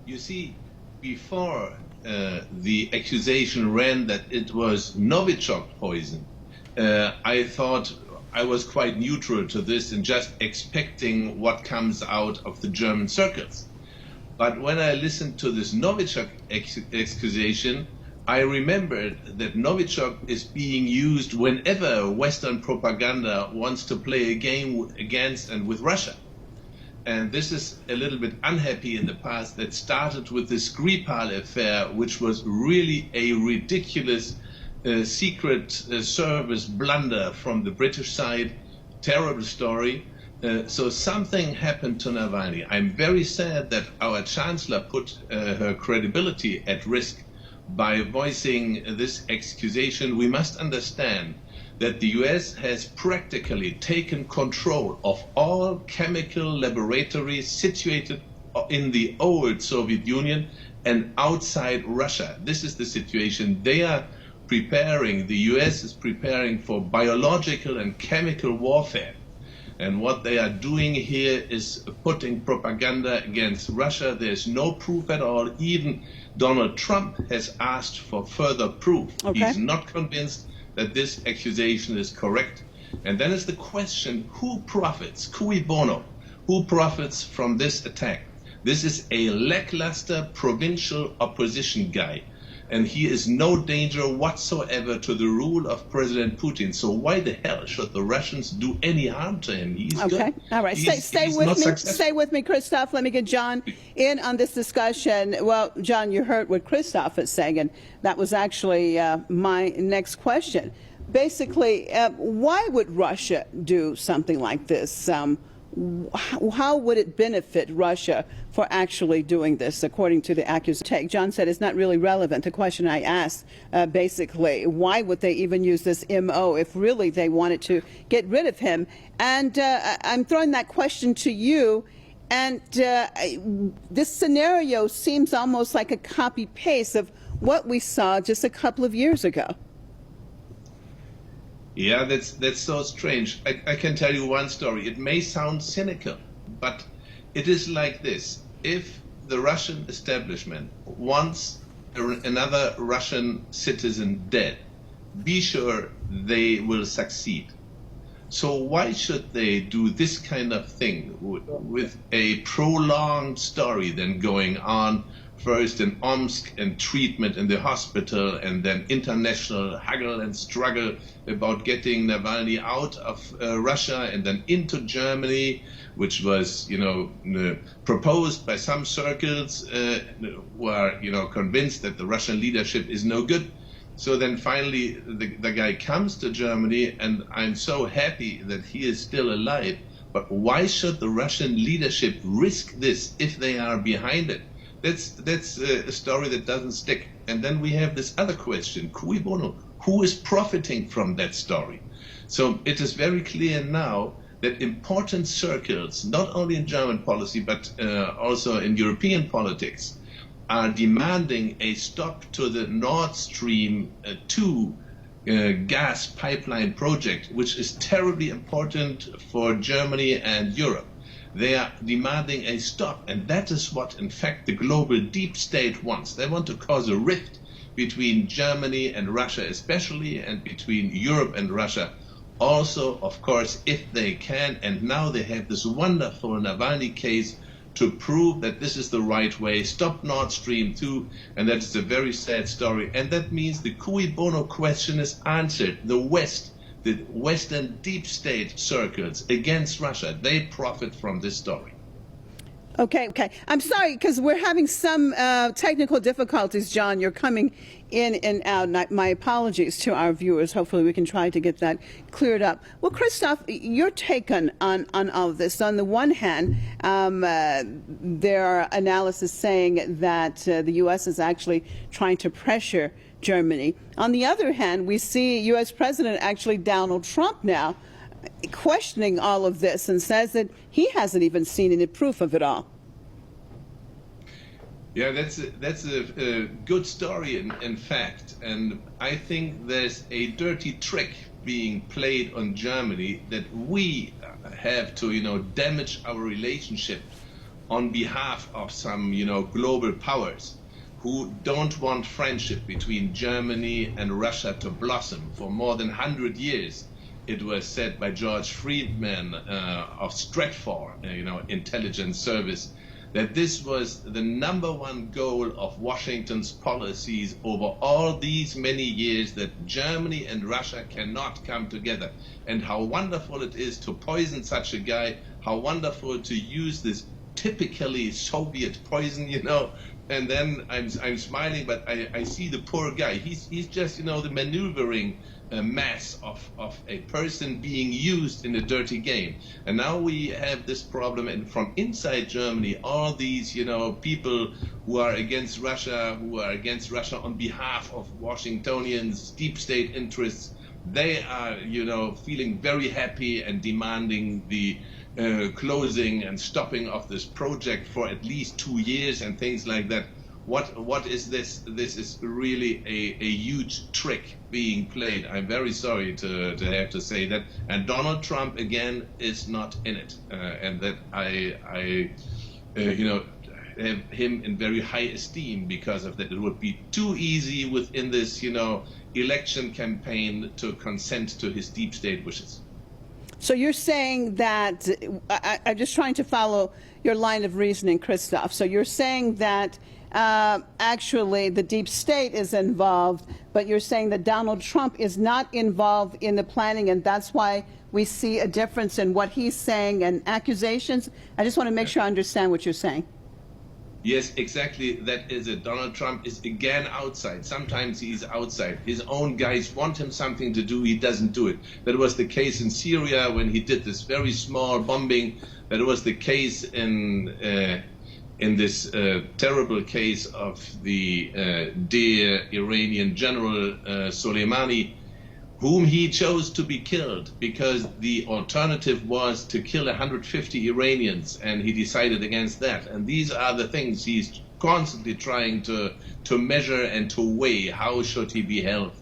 You see, before the accusation ran that it was Novichok poison, I thought I was quite neutral to this and just expecting what comes out of the German circles. But when I listened to this Novichok accusation, I remembered that Novichok is being used whenever Western propaganda wants to play a game against and with Russia. And this is a little bit unhappy in the past. That started with the Skripal affair, which was really a ridiculous secret service blunder from the British side. Terrible story. So something happened to Navalny. I'm very sad that our chancellor put her credibility at risk by voicing this accusation. We must understand that the US has practically taken control of all chemical laboratories situated in the old Soviet Union and outside Russia. This is the situation. They are preparing, the US is preparing for biological and chemical warfare. And what they are doing here is putting propaganda against Russia. There's no proof at all. Even Donald Trump has asked for further proof. Okay. He's not convinced that this accusation is correct. And then is the question, who profits, cui bono, who profits from this attack? This is a lackluster provincial opposition guy, and he is no danger whatsoever to the rule of President Putin. So why the hell should the Russians do any harm to him? He's okay. good. All right. Stay with me, Christoph. Let me get John in on this discussion. Well, John, you heard what Christoph is saying, and that was actually my next question. Basically, why would Russia do something like this? How would it benefit Russia for actually doing this, according to the accusation? John said it's not really relevant. The question I asked, basically, why would they even use this MO if really they wanted to get rid of him? And I'm throwing that question to you. And this scenario seems almost like a copy-paste of what we saw just a couple of years ago. Yeah, that's so strange. I can tell you one story. It may sound cynical, but it is like this. If the Russian establishment wants another Russian citizen dead, be sure they will succeed. So why should they do this kind of thing with a prolonged story then going on, first in Omsk and treatment in the hospital, and then international haggle and struggle about getting Navalny out of Russia and then into Germany, which was, proposed by some circles who are, convinced that the Russian leadership is no good. So then finally the guy comes to Germany, and I'm so happy that he is still alive. But why should the Russian leadership risk this if they are behind it? That's a story that doesn't stick. And then we have this other question, cui bono, who is profiting from that story? So it is very clear now that important circles, not only in German policy, but also in European politics, are demanding a stop to the Nord Stream 2 gas pipeline project, which is terribly important for Germany and Europe. They are demanding a stop, and that is what, in fact, the global deep state wants. They want to cause a rift between Germany and Russia especially, and between Europe and Russia also, of course, if they can. And now they have this wonderful Navalny case to prove that this is the right way. Stop Nord Stream 2, and that is a very sad story. And that means the cui bono question is answered. The West, the Western deep state circles against Russia, they profit from this story. Okay. I'm sorry, because we're having some technical difficulties, John. You're coming in and out. My apologies to our viewers. Hopefully we can try to get that cleared up. Well, Christoph, your take on all of this. On the one hand, there are analysis saying that the U.S. is actually trying to pressure Germany. On the other hand, we see U.S. President, actually Donald Trump now, questioning all of this and says that he hasn't even seen any proof of it all. Yeah, that's a good story in fact, and I think there's a dirty trick being played on Germany that we have to, damage our relationship on behalf of some, global powers who don't want friendship between Germany and Russia to blossom. For more than 100 years, it was said by George Friedman of Stratfor, intelligence service, that this was the #1 goal of Washington's policies over all these many years, that Germany and Russia cannot come together. And how wonderful it is to poison such a guy, how wonderful to use this typically Soviet poison, And then I'm smiling, but I see the poor guy. He's just, the maneuvering mass of a person being used in a dirty game. And now we have this problem, and from inside Germany, all these, people who are against Russia on behalf of Washingtonians, deep state interests, they are, feeling very happy and demanding the closing and stopping of this project for at least 2 years and things like that. What is this? This is really a huge trick being played. I'm very sorry to have to say that. And Donald Trump again is not in it, and that I have him in very high esteem because of that. It would be too easy within this election campaign to consent to his deep state wishes. So you're saying that, I'm just trying to follow your line of reasoning, Christoph. So you're saying that actually the deep state is involved, but you're saying that Donald Trump is not involved in the planning, and that's why we see a difference in what he's saying and accusations. I just want to make sure I understand what you're saying. Yes, exactly. That is it. Donald Trump is again outside. Sometimes he's outside. His own guys want him something to do. He doesn't do it. That was the case in Syria when he did this very small bombing. That was the case in this terrible case of the dear Iranian general Soleimani, whom he chose to be killed because the alternative was to kill 150 Iranians, and he decided against that. And these are the things he's constantly trying to measure and to weigh. How should he be held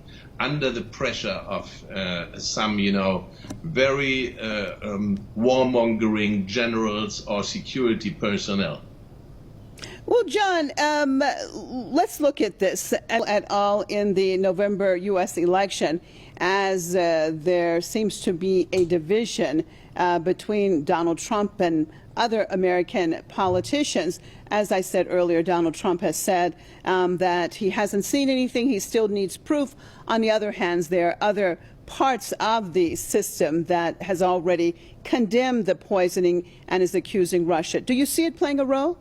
under the pressure of some, very warmongering generals or security personnel? Well, John, let's look at this at all in the November U.S. election, as there seems to be a division between Donald Trump and other American politicians. As I said earlier, Donald Trump has said that he hasn't seen anything. He still needs proof. On the other hand, there are other parts of the system that has already condemned the poisoning and is accusing Russia. Do you see it playing a role?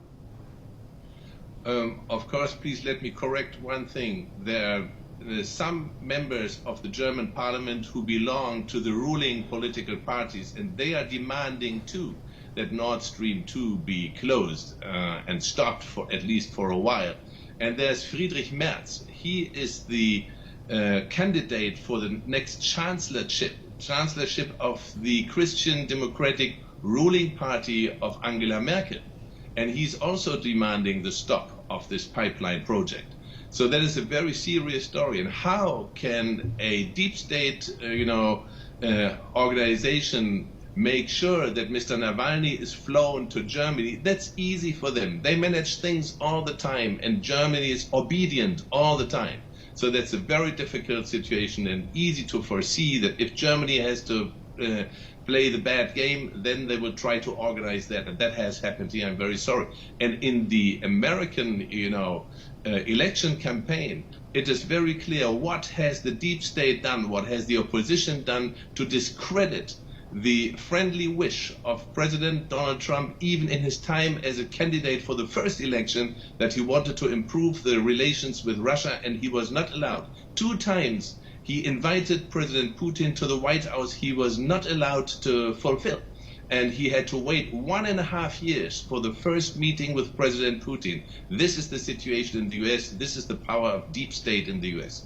Of course, please let me correct one thing. There are some members of the German parliament who belong to the ruling political parties, and they are demanding too that Nord Stream 2 be closed and stopped for at least for a while. And there's Friedrich Merz. He is the candidate for the next chancellorship of the Christian Democratic ruling party of Angela Merkel. And he's also demanding the stop of this pipeline project. So that is a very serious story. And how can a deep state, organization make sure that Mr. Navalny is flown to Germany? That's easy for them. They manage things all the time, and Germany is obedient all the time. So that's a very difficult situation, and easy to foresee that if Germany has to play the bad game, then they will try to organize that, and that has happened here. I'm very sorry. And in the American, election campaign, it is very clear what has the deep state done, what has the opposition done to discredit the friendly wish of President Donald Trump, even in his time as a candidate for the first election, that he wanted to improve the relations with Russia, and he was not allowed. 2 times he invited President Putin to the White House. He was not allowed to fulfill. And he had to wait 1.5 years for the first meeting with President Putin. This is the situation in the US. This is the power of deep state in the US.